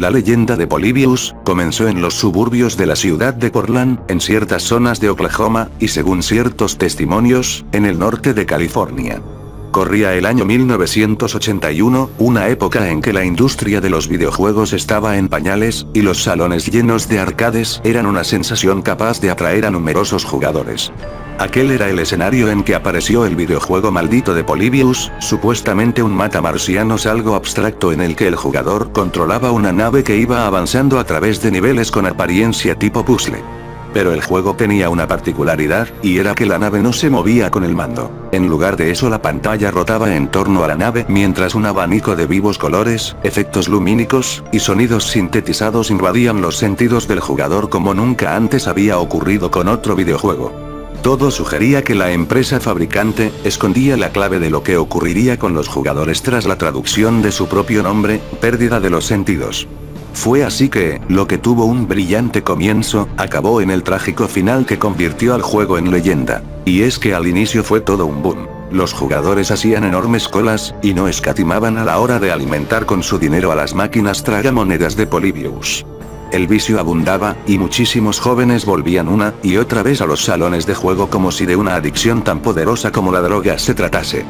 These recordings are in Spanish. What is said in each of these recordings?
La leyenda de Polybius comenzó en los suburbios de la ciudad de Portland, en ciertas zonas de Oklahoma, y según ciertos testimonios, en el norte de California. Corría el año 1981, una época en que la industria de los videojuegos estaba en pañales, y los salones llenos de arcades eran una sensación capaz de atraer a numerosos jugadores. Aquel era el escenario en que apareció el videojuego maldito de Polybius, supuestamente un matamarcianos algo abstracto en el que el jugador controlaba una nave que iba avanzando a través de niveles con apariencia tipo puzzle. Pero el juego tenía una particularidad, y era que la nave no se movía con el mando. En lugar de eso la pantalla rotaba en torno a la nave mientras un abanico de vivos colores, efectos lumínicos, y sonidos sintetizados invadían los sentidos del jugador como nunca antes había ocurrido con otro videojuego. Todo sugería que la empresa fabricante escondía la clave de lo que ocurriría con los jugadores tras la traducción de su propio nombre, pérdida de los sentidos. Fue así que, lo que tuvo un brillante comienzo, acabó en el trágico final que convirtió al juego en leyenda. Y es que al inicio fue todo un boom. Los jugadores hacían enormes colas, y no escatimaban a la hora de alimentar con su dinero a las máquinas tragamonedas de Polybius. El vicio abundaba, y muchísimos jóvenes volvían una y otra vez a los salones de juego como si de una adicción tan poderosa como la droga se tratase.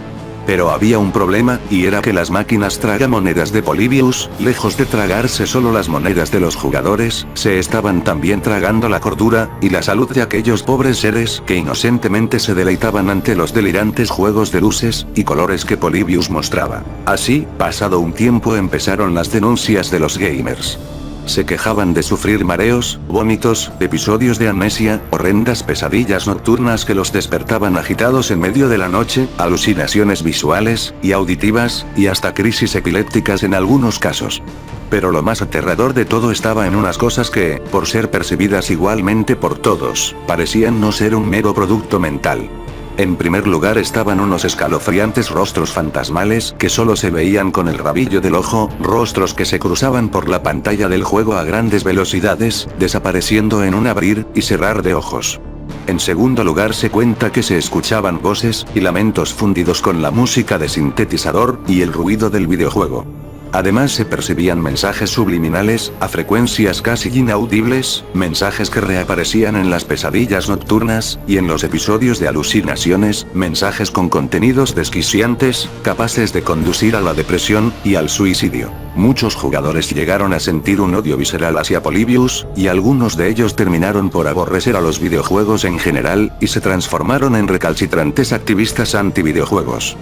Pero había un problema, y era que las máquinas tragamonedas de Polybius, lejos de tragarse solo las monedas de los jugadores, se estaban también tragando la cordura y la salud de aquellos pobres seres que inocentemente se deleitaban ante los delirantes juegos de luces y colores que Polybius mostraba. Así, pasado un tiempo empezaron las denuncias de los gamers. Se quejaban de sufrir mareos, vómitos, episodios de amnesia, horrendas pesadillas nocturnas que los despertaban agitados en medio de la noche, alucinaciones visuales y auditivas, y hasta crisis epilépticas en algunos casos. Pero lo más aterrador de todo estaba en unas cosas que, por ser percibidas igualmente por todos, parecían no ser un mero producto mental. En primer lugar estaban unos escalofriantes rostros fantasmales que solo se veían con el rabillo del ojo, rostros que se cruzaban por la pantalla del juego a grandes velocidades, desapareciendo en un abrir y cerrar de ojos. En segundo lugar se cuenta que se escuchaban voces y lamentos fundidos con la música de sintetizador y el ruido del videojuego. Además se percibían mensajes subliminales, a frecuencias casi inaudibles, mensajes que reaparecían en las pesadillas nocturnas, y en los episodios de alucinaciones, mensajes con contenidos desquiciantes, capaces de conducir a la depresión y al suicidio. Muchos jugadores llegaron a sentir un odio visceral hacia Polybius, y algunos de ellos terminaron por aborrecer a los videojuegos en general, y se transformaron en recalcitrantes activistas anti-videojuegos.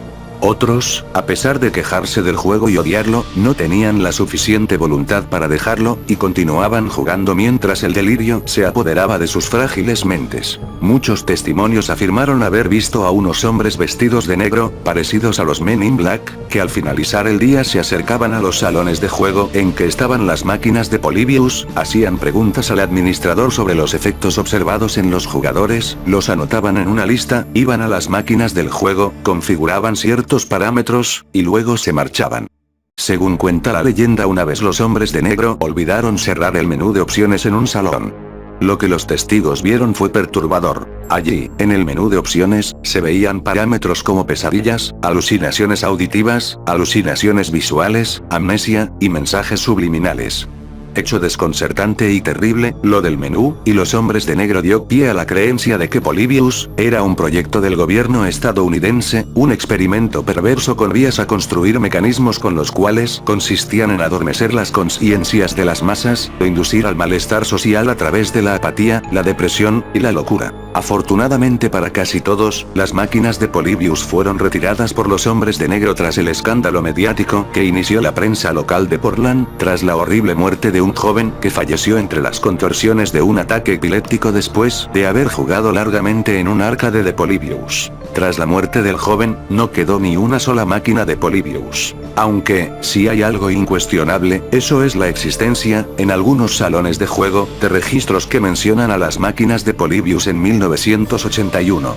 Otros, a pesar de quejarse del juego y odiarlo, no tenían la suficiente voluntad para dejarlo, y continuaban jugando mientras el delirio se apoderaba de sus frágiles mentes. Muchos testimonios afirmaron haber visto a unos hombres vestidos de negro, parecidos a los Men in Black, que al finalizar el día se acercaban a los salones de juego en que estaban las máquinas de Polybius, hacían preguntas al administrador sobre los efectos observados en los jugadores, los anotaban en una lista, iban a las máquinas del juego, configuraban ciertos parámetros, y luego se marchaban. Según cuenta la leyenda, una vez los hombres de negro olvidaron cerrar el menú de opciones en un salón. Lo que los testigos vieron fue perturbador. Allí, en el menú de opciones, se veían parámetros como pesadillas, alucinaciones auditivas, alucinaciones visuales, amnesia, y mensajes subliminales. Hecho desconcertante y terrible, lo del menú y los hombres de negro dio pie a la creencia de que Polybius era un proyecto del gobierno estadounidense, un experimento perverso con vías a construir mecanismos con los cuales consistían en adormecer las conciencias de las masas, e inducir al malestar social a través de la apatía, la depresión y la locura. Afortunadamente para casi todos, las máquinas de Polybius fueron retiradas por los hombres de negro tras el escándalo mediático que inició la prensa local de Portland, tras la horrible muerte de un joven que falleció entre las contorsiones de un ataque epiléptico después de haber jugado largamente en un arcade de Polybius. Tras la muerte del joven, no quedó ni una sola máquina de Polybius. Aunque, si hay algo incuestionable, eso es la existencia, en algunos salones de juego, de registros que mencionan a las máquinas de Polybius en 1981.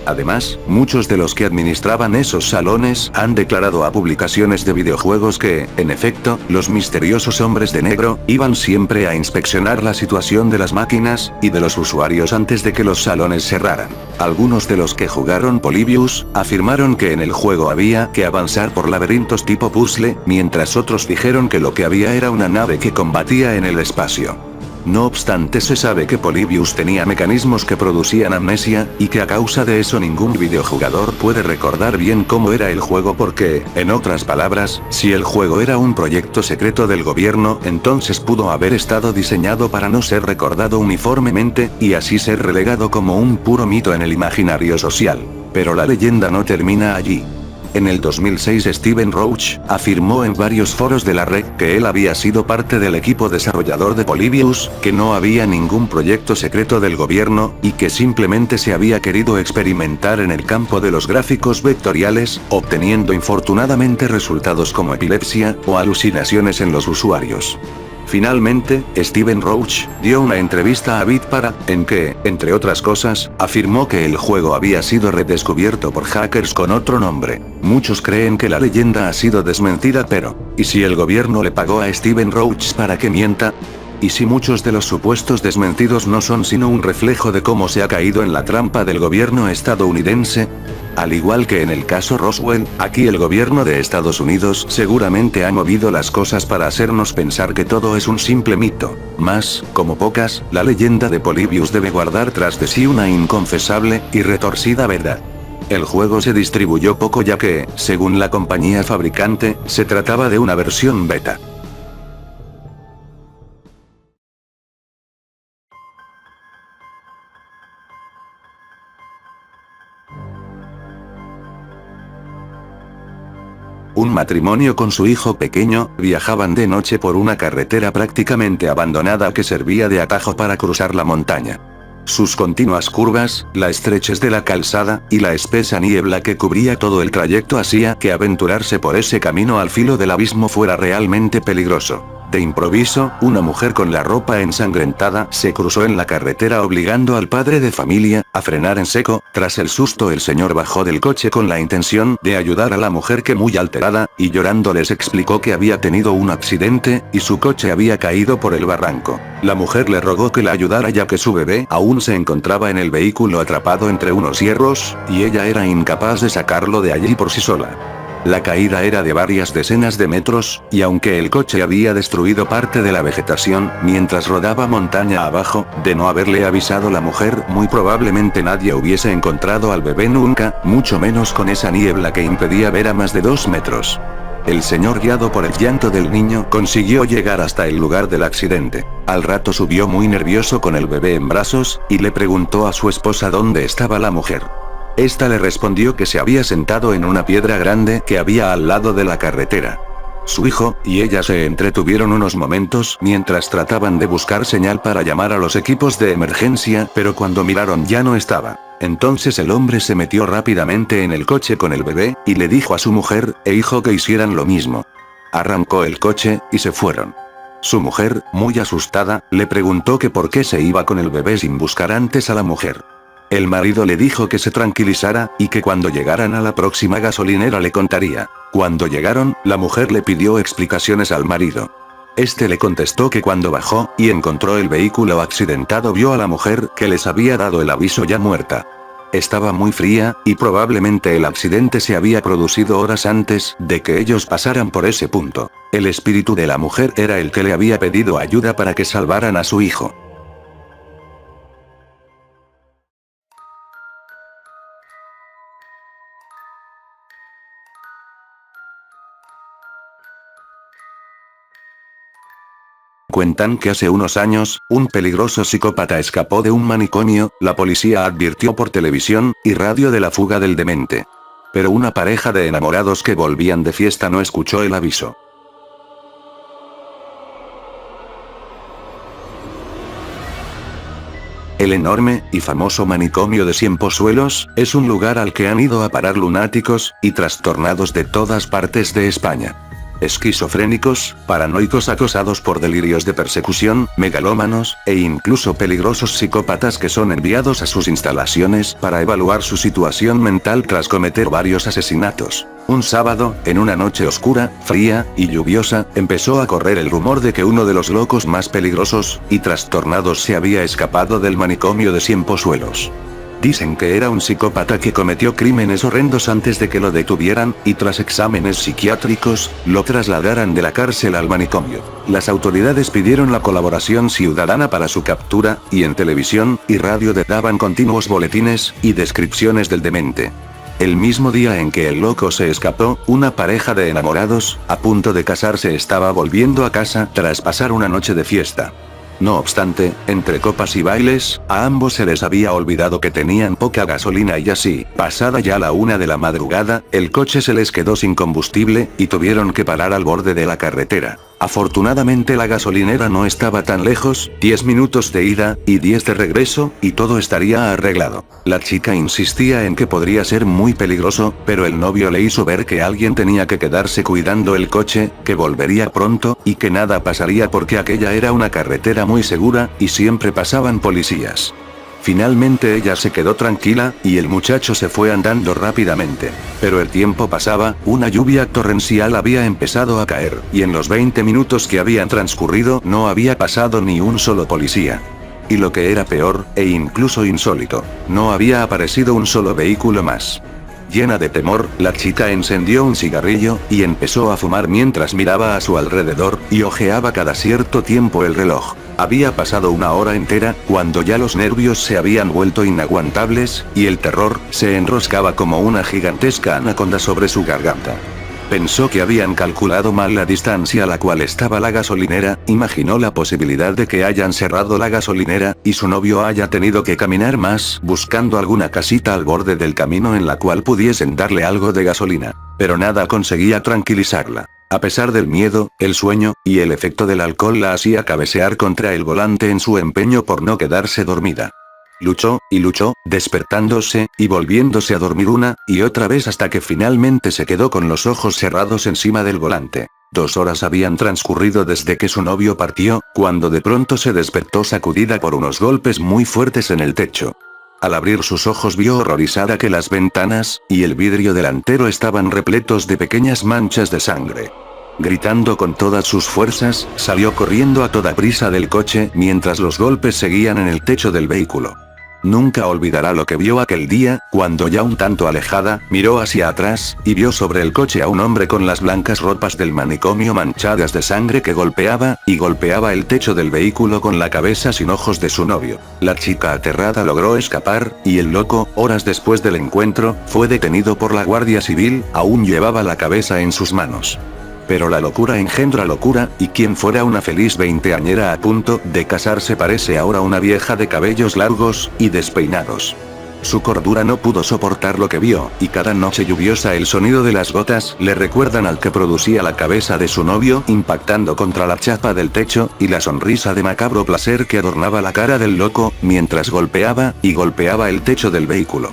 Además, muchos de los que administraban esos salones han declarado a publicaciones de videojuegos que, en efecto, los misteriosos hombres de negro, iban siempre a inspeccionar la situación de las máquinas, y de los usuarios antes de que los salones cerraran. Algunos de los que jugaron Polybius, afirmaron que en el juego había que avanzar por laberintos tipo puzzle, mientras otros dijeron que lo que había era una nave que combatía en el espacio. No obstante, se sabe que Polybius tenía mecanismos que producían amnesia, y que a causa de eso ningún videojugador puede recordar bien cómo era el juego porque, en otras palabras, si el juego era un proyecto secreto del gobierno, entonces pudo haber estado diseñado para no ser recordado uniformemente, y así ser relegado como un puro mito en el imaginario social. Pero la leyenda no termina allí. En el 2006 Steven Roach afirmó en varios foros de la red que él había sido parte del equipo desarrollador de Polybius, que no había ningún proyecto secreto del gobierno, y que simplemente se había querido experimentar en el campo de los gráficos vectoriales, obteniendo infortunadamente resultados como epilepsia o alucinaciones en los usuarios. Finalmente, Steven Roach dio una entrevista a Bitpara, en que, entre otras cosas, afirmó que el juego había sido redescubierto por hackers con otro nombre. Muchos creen que la leyenda ha sido desmentida, pero, ¿y si el gobierno le pagó a Steven Roach para que mienta? ¿Y si muchos de los supuestos desmentidos no son sino un reflejo de cómo se ha caído en la trampa del gobierno estadounidense? Al igual que en el caso Roswell, aquí el gobierno de Estados Unidos seguramente ha movido las cosas para hacernos pensar que todo es un simple mito. Mas, como pocas, la leyenda de Polybius debe guardar tras de sí una inconfesable y retorcida verdad. El juego se distribuyó poco ya que, según la compañía fabricante, se trataba de una versión beta. Un matrimonio con su hijo pequeño, viajaban de noche por una carretera prácticamente abandonada que servía de atajo para cruzar la montaña. Sus continuas curvas, la estrechez de la calzada, y la espesa niebla que cubría todo el trayecto hacía que aventurarse por ese camino al filo del abismo fuera realmente peligroso. De improviso, una mujer con la ropa ensangrentada se cruzó en la carretera obligando al padre de familia a frenar en seco. Tras el susto, el señor bajó del coche con la intención de ayudar a la mujer, que muy alterada y llorando les explicó que había tenido un accidente y su coche había caído por el barranco. La mujer le rogó que la ayudara ya que su bebé aún se encontraba en el vehículo atrapado entre unos hierros, y ella era incapaz de sacarlo de allí por sí sola. La caída era de varias decenas de metros, y aunque el coche había destruido parte de la vegetación mientras rodaba montaña abajo, de no haberle avisado la mujer, muy probablemente nadie hubiese encontrado al bebé nunca, mucho menos con esa niebla que impedía ver a más de 2 metros. El señor, guiado por el llanto del niño, consiguió llegar hasta el lugar del accidente. Al rato subió muy nervioso con el bebé en brazos, y le preguntó a su esposa dónde estaba la mujer. Esta le respondió que se había sentado en una piedra grande que había al lado de la carretera. Su hijo y ella se entretuvieron unos momentos mientras trataban de buscar señal para llamar a los equipos de emergencia, pero cuando miraron ya no estaba. Entonces el hombre se metió rápidamente en el coche con el bebé, y le dijo a su mujer e hijo que hicieran lo mismo. Arrancó el coche, y se fueron. Su mujer, muy asustada, le preguntó que por qué se iba con el bebé sin buscar antes a la mujer. El marido le dijo que se tranquilizara, y que cuando llegaran a la próxima gasolinera le contaría. Cuando llegaron, la mujer le pidió explicaciones al marido. Este le contestó que cuando bajó, y encontró el vehículo accidentado, vio a la mujer que les había dado el aviso ya muerta. Estaba muy fría, y probablemente el accidente se había producido horas antes de que ellos pasaran por ese punto. El espíritu de la mujer era el que le había pedido ayuda para que salvaran a su hijo. Cuentan que hace unos años, un peligroso psicópata escapó de un manicomio. La policía advirtió por televisión y radio de la fuga del demente. Pero una pareja de enamorados que volvían de fiesta no escuchó el aviso. El enorme y famoso manicomio de Ciempozuelos es un lugar al que han ido a parar lunáticos y trastornados de todas partes de España. esquizofrénicos, paranoicos acosados por delirios de persecución, megalómanos, e incluso peligrosos psicópatas que son enviados a sus instalaciones para evaluar su situación mental tras cometer varios asesinatos. Un sábado, en una noche oscura, fría y lluviosa, empezó a correr el rumor de que uno de los locos más peligrosos y trastornados se había escapado del manicomio de Ciempozuelos. Dicen que era un psicópata que cometió crímenes horrendos antes de que lo detuvieran, y tras exámenes psiquiátricos, lo trasladaran de la cárcel al manicomio. Las autoridades pidieron la colaboración ciudadana para su captura, y en televisión y radio daban continuos boletines y descripciones del demente. El mismo día en que el loco se escapó, una pareja de enamorados, a punto de casarse, estaba volviendo a casa tras pasar una noche de fiesta. No obstante, entre copas y bailes, a ambos se les había olvidado que tenían poca gasolina y así, pasada ya la 1 de la madrugada, el coche se les quedó sin combustible, y tuvieron que parar al borde de la carretera. Afortunadamente la gasolinera no estaba tan lejos, 10 minutos de ida, y 10 de regreso, y todo estaría arreglado. La chica insistía en que podría ser muy peligroso, pero el novio le hizo ver que alguien tenía que quedarse cuidando el coche, que volvería pronto, y que nada pasaría porque aquella era una carretera muy segura, y siempre pasaban policías. Finalmente ella se quedó tranquila, y el muchacho se fue andando rápidamente. Pero el tiempo pasaba, una lluvia torrencial había empezado a caer, y en los 20 minutos que habían transcurrido no había pasado ni un solo policía. Y lo que era peor, e incluso insólito, no había aparecido un solo vehículo más. Llena de temor, la chica encendió un cigarrillo, y empezó a fumar mientras miraba a su alrededor, y hojeaba cada cierto tiempo el reloj. Había pasado una hora entera, cuando ya los nervios se habían vuelto inaguantables, y el terror se enroscaba como una gigantesca anaconda sobre su garganta. Pensó que habían calculado mal la distancia a la cual estaba la gasolinera, imaginó la posibilidad de que hayan cerrado la gasolinera, y su novio haya tenido que caminar más buscando alguna casita al borde del camino en la cual pudiesen darle algo de gasolina. Pero nada conseguía tranquilizarla. A pesar del miedo, el sueño, y el efecto del alcohol la hacía cabecear contra el volante en su empeño por no quedarse dormida. Luchó, y luchó, despertándose, y volviéndose a dormir una y otra vez hasta que finalmente se quedó con los ojos cerrados encima del volante. 2 horas habían transcurrido desde que su novio partió, cuando de pronto se despertó sacudida por unos golpes muy fuertes en el techo. Al abrir sus ojos vio horrorizada que las ventanas y el vidrio delantero estaban repletos de pequeñas manchas de sangre. Gritando con todas sus fuerzas, salió corriendo a toda prisa del coche mientras los golpes seguían en el techo del vehículo. Nunca olvidará lo que vio aquel día, cuando ya un tanto alejada, miró hacia atrás, y vio sobre el coche a un hombre con las blancas ropas del manicomio manchadas de sangre que golpeaba el techo del vehículo con la cabeza sin ojos de su novio. La chica aterrada logró escapar, y el loco, horas después del encuentro, fue detenido por la Guardia Civil, aún llevaba la cabeza en sus manos. Pero la locura engendra locura, y quien fuera una feliz veinteañera a punto de casarse parece ahora una vieja de cabellos largos y despeinados. Su cordura no pudo soportar lo que vio, y cada noche lluviosa el sonido de las gotas le recuerdan al que producía la cabeza de su novio impactando contra la chapa del techo, y la sonrisa de macabro placer que adornaba la cara del loco, mientras golpeaba el techo del vehículo.